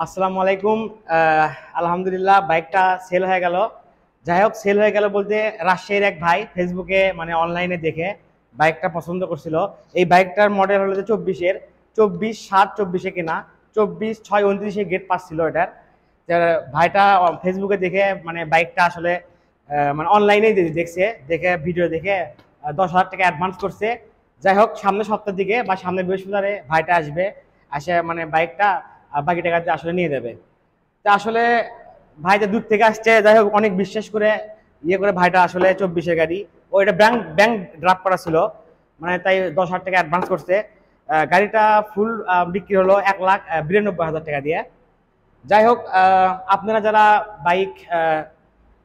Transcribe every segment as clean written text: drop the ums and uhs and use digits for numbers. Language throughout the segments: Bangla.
আসসালামু আলাইকুম। আলহামদুলিল্লাহ বাইকটা সেল হয়ে গেল। যাই হোক, সেল হয়ে গেল বলতে রাজশাহীর এক ভাই ফেসবুকে মানে অনলাইনে দেখে বাইকটা পছন্দ করছিল। এই বাইকটার মডেল হলো যে 24-7-24-এ কেনা, 24-6-29-এ গেট পাস ছিল এটার। ভাইটা ফেসবুকে দেখে মানে বাইকটা আসলে মানে অনলাইনেই দেখছে, দেখে ভিডিও দেখে 10,000 টাকা অ্যাডভান্স করছে। যাই হোক, সামনের সপ্তাহের দিকে বা সামনে বৃহস্পতিবারে ভাইটা আসবে, আসে মানে বাইকটা বাকি টাকাতে আসলে নিয়ে যাবে। তা আসলে ভাইটা দূর থেকে আসছে, যাই হোক অনেক বিশ্বাস করে ইয়ে করে ভাইটা আসলে 24-এর গাড়ি, ও এটা ব্যাংক ব্যাংক ড্রাফট করা ছিল, মানে তাই 10,000 টাকা অ্যাডভান্স করছে। গাড়িটা ফুল বিক্রি হলো 1,92,000 টাকা দিয়ে। যাই হোক, আপনারা যারা বাইক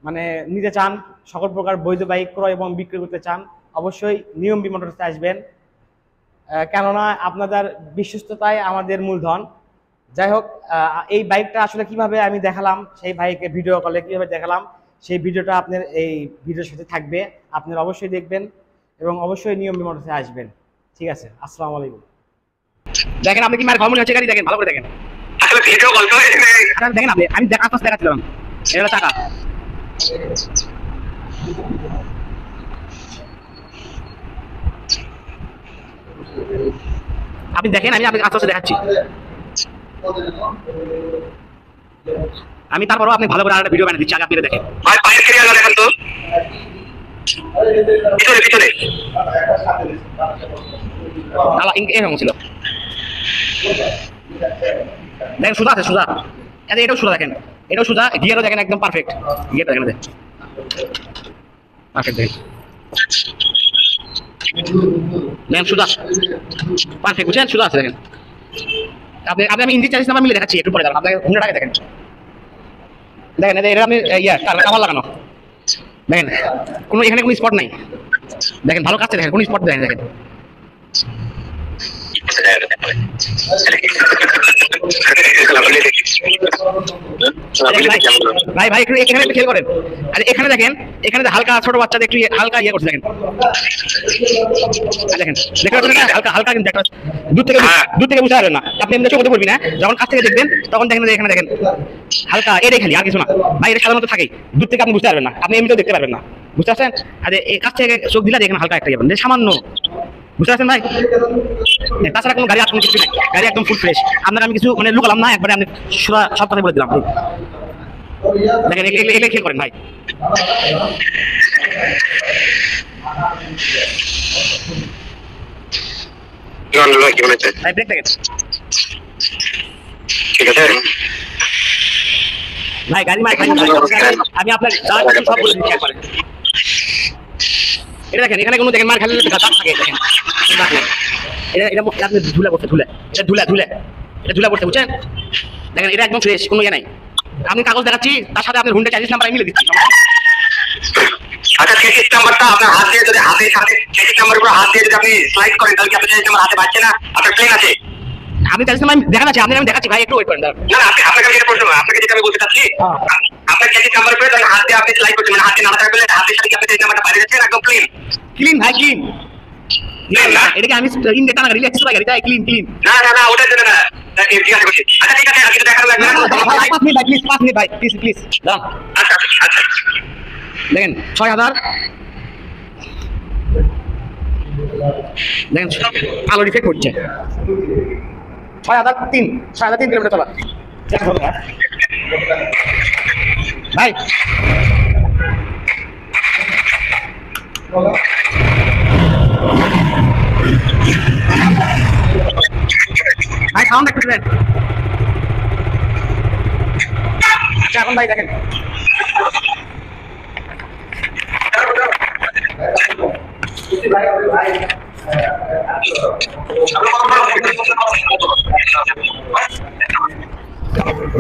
মানে নিতে চান, সকল প্রকার বৈধ বাইক ক্রয় এবং বিক্রি করতে চান, অবশ্যই নিয়ম বি মোটরসে আসবেন, কেননা আপনাদের বিশ্বস্ততাই আমাদের মূলধন। যাই হোক, এই বাইকটা আসলে কিভাবে আমি দেখালাম, সেই ভাইকে ভিডিও কলে কিভাবে দেখালাম, সেই ভিডিওটা আপনার এই ভিডিওর সাথে থাকবে, আপনারা অবশ্যই দেখবেন এবং অবশ্যই নিয়ম বি মোটরসে আসবেন। ঠিক আছে, আসসালামু আলাইকুম। দেখেন আপনি কি মার ঘর মনে হচ্ছে গাড়ি, দেখেন ভালো করে দেখেন। আসলে ভিডিও কল করে দেখেন আপনি, আমি আশপাশ দেখাচ্ছিলাম, এটা টাকা। আপনি দেখেন, আমি আপনাকে আস্তে দেখাচ্ছি। আমি তারপরও আপনি ভালো করে একটা ভিডিও বানিয়ে দিচ্ছি, আগে আপনি দেখেন। ভাই পায়ের ক্রিয়া দেখেন তো, পিছনে পিছনে এরকম ছিল, দেখেন সোজা আছে, সোজা। এটাও সোজা, দেখেন এটাও সোজা, গিয়ারও দেখেন একদম পারফেক্ট, গিয়ারটা দেখেন পারফেক্ট, দেখেন দেখেন সোজা পারফেক্ট, বুঝছেন, সোজা আছে দেখেন। আপনি আপনি আমি ইঞ্জিন চার্জ নাম্বার মিলে দেখাচ্ছি একটু পরে, দাঁড়ান আপনাকে হুন্ডার আগে দেখেন। দেখেন এটা আপনি কাভার লাগানো, দেখেন কোনো এখানে কোনো স্পট নাই, দেখেন ভালো কাছে দেখেন, কোনো স্পট দেখেন, দেখেন ভাই ভাই একটু এখানে একটু খেয়াল করেন। আর এখানে দেখেন, এখানে হালকা ছোট বাচ্চাদের একটু হালকা ইয়ে করছে, দেখেন দেখেন দেখতে পাচ্ছেন না, হালকা হালকা, কিন্তু একটা দূর থেকে বুঝতে পারবেন না, আপনি এমনি চোখে পড়বি না, যখন কাছ থেকে দেখবেন তখন দেখেন যে এখানে দেখেন হালকা এটাই খালি, আর কিছু না ভাই, এটা সাধারণত থাকেই, দূর থেকে আপনি বুঝতে পারবেন না, আপনি এমনিতেও দেখতে পারবেন না, বুঝতে পারছেন। আর এই কাছ থেকে চোখ দিলে দেখেন হালকা একটা যাবেন, সামান্য, বুঝতে পারছেন ভাই। তাছাড়া কোনো গাড়ি আসলে কিছু নাই, গাড়ি একদম ফুল ফ্রেশ। আপনার আমি কিছু মানে লুকালাম না, একবারে আমি সব কথা বলে দিলাম। দেখেন এগুলো খেয়াল করেন ভাই। ভাই ব্রেক দেখেন, ঠিক আছে ভাই গাড়ি মার আমি আপনার সব বলে দিচ্ছি একবারে। এটা দেখেন, এখানে কোনো দেখেন মার খালি দাগ থাকে, দেখেন এটা এটা আপনি ধুলা পড়ছে, ধুলে এটা ধুলে এটা ধুলা পড়ছে, বুঝছেন। দেখেন এটা একদম ফ্রেশ, কোনো ইয়ে নাই। আপনি কাগজ দেখাচ্ছি, তার সাথে আপনার হুন্ডা চার্জিস নাম্বার আমি মিলে দিচ্ছি। আচ্ছা, চেসিস নাম্বারটা আপনার হাত দিয়ে, যদি হাতের সাথে চেসিস নাম্বার উপর হাত দিয়ে যদি আপনি স্লাইড করেন, তাহলে কি আপনার চেসিস নাম্বার হাতে পাচ্ছে না? আপনার প্লেন আছে, আপনি চার্জিস নাম্বার দেখাচ্ছি, আপনি আমি দেখাচ্ছি ভাই, একটু ওয়েট করেন। না আপনি আপনাকে যেটা বলছি, আপনাকে যেটা আমি বলতে চাচ্ছি, আপনার চেসিস নাম্বার উপরে হাত দিয়ে আপনি স্লাইড করছেন, মানে হাতে নাড়া থাকলে হাতের সাথে কি আপনি চেসিস নাম্বারটা বাইরে যাচ্ছে, একদম ক্লিন ক্লিন ভাই, ক্লিন। এটাকে আমি ইন্ডিয়া টানা গাড়ি রিল্যাক্স গাড়ি, তাই ক্লিন ক্লিন। না ওটার জন্য না, জিজ্ঞাসা করছি। আচ্ছা ঠিক আছে, আর কিছু দেখানো লাগবে না। 5 মিনিট ভাই, প্লিজ 5 মিনিট ভাই, প্লিজ প্লিজ দাঁড়ান। আচ্ছা আচ্ছা, দেখেন 6,000, দেখেন আলো রিফ্লেক্ট করছে, 6,003 কিলোমিটার চলা ভাই। ভাই সাউন্ড একটু শুনেন। আচ্ছা এখন ভাই দেখেন,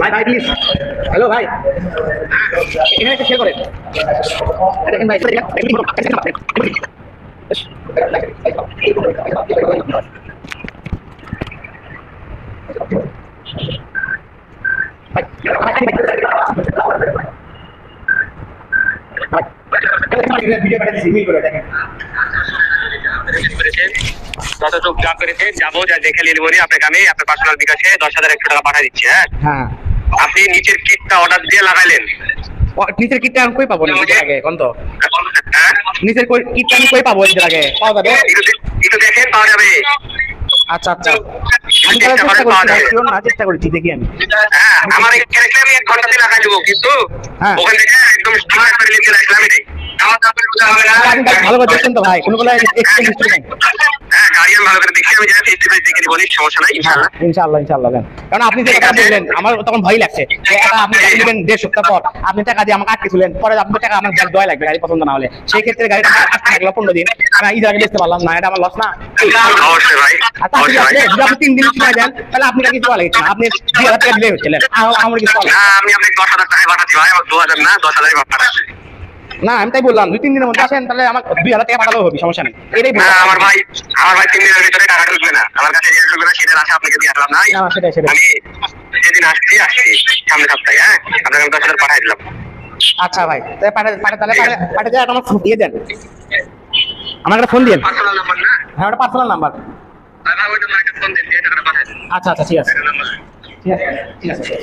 ভাই ভাই প্লিজ, হ্যালো ভাই, এখানে একটু খেয়াল করেন, দেখেন ভাই ভিডিও পাঠিয়ে দিচ্ছি, মিল করে দেখেন। যতটুকু যা করেছে যাবো, যা দেখে নিয়ে নেবো, আপনাকে আমি আপনার পার্সোনাল বিকাশে 10,100 টাকা পাঠিয়ে দিচ্ছি। হ্যাঁ, হ্যাঁ আপনি নিচের কিটটা অর্ডার দিয়ে লাগাইলেন। নিচের কিটটা আমি কই পাবো এর আগে কোন তো? হ্যাঁ, নিচের কিটটা আমি কই পাবো এর আগে? পাওয়া যাবে? একটু দেখেন, পাওয়া যাবে। আচ্ছা আচ্ছা, আমি তাহলে চেষ্টা করছি, না চেষ্টা করছি, দেখি আমি। হ্যাঁ, আমার এখানে আমি 1 ঘন্টা দিয়ে লাগাই দেবো, কিন্তু ওখান থেকে একদম স্টার্ট করে নিতে আসলাম এটাই। আমার তারপরে বুঝা হবে না। আপনি ভালো করে দেখছেন তো ভাই, কোনগুলো এক্সচেঞ্জ হিস্ট্রি নাই? হ্যাঁ, গাড়ি আমি ভালো করে দেখি, আমি যাই ফেস টু ফেস দেখে নিবো, সমস্যা নাই ইনশাআল্লাহ। ইনশাআল্লাহ দেন। কারণ আপনি যে টাকা দিলেন আমার তখন ভয় লাগছে যে এটা আপনি দিবেন 1.5 সপ্তাহ পর, আপনি টাকা দিয়ে আমাকে আটকে ছিলেন, পরে আপনার টাকা আমার দেওয়া লাগবে গাড়ি পছন্দ না হলে, সেই ক্ষেত্রে গাড়িটা আটকে থাকলো 15 দিন, আমি এই জায়গায় বেচতে পারলাম না, এটা আমার লস না? অবশ্যই ভাই, আচ্ছা ঠিক আছে, যদি আপনি 3 দিন সময় দেন তাহলে আপনি কিছু বলা লাগছে না, আপনি 2000 টাকা দিলেই হচ্ছিলেন, আমার কিছু বলা লাগছে আমি আপনাকে 10,000 টাকা পাঠাচ্ছি ভাই, আমার 2000 না 10,000 পাঠাচ্ছি। না। আমি তাই বললাম 2-3 দিনের মধ্যে আসেন, তাহলে আমার 2000 টাকা পাঠালেও হবে, সমস্যা নেই, এটাই বললাম। আমার ভাই 3 দিনের ভিতরে টাকা ঢুকবে না, আমার কাছে যে ঢুকবে না সেটার আশা আপনাকে দিয়ে আসলাম না। সেটাই আমি যেদিন আসছি সামনে সপ্তাহে, হ্যাঁ, আপনাকে আমি 10,000 পাঠাই দিলাম। আচ্ছা ভাই, তাহলে পাঠিয়ে দেন, আমার ফোন দিয়ে দেন, আমার একটা ফোন দিন। পার্সোনাল নাম্বার না? হ্যাঁ, ওটা পার্সোনাল নাম্বার। ভাই ওই নাম্বারে ফোন দিন, দিয়ে টাকাটা পাঠাই দিন। আচ্ছা ঠিক আছে, ঠিক আছে।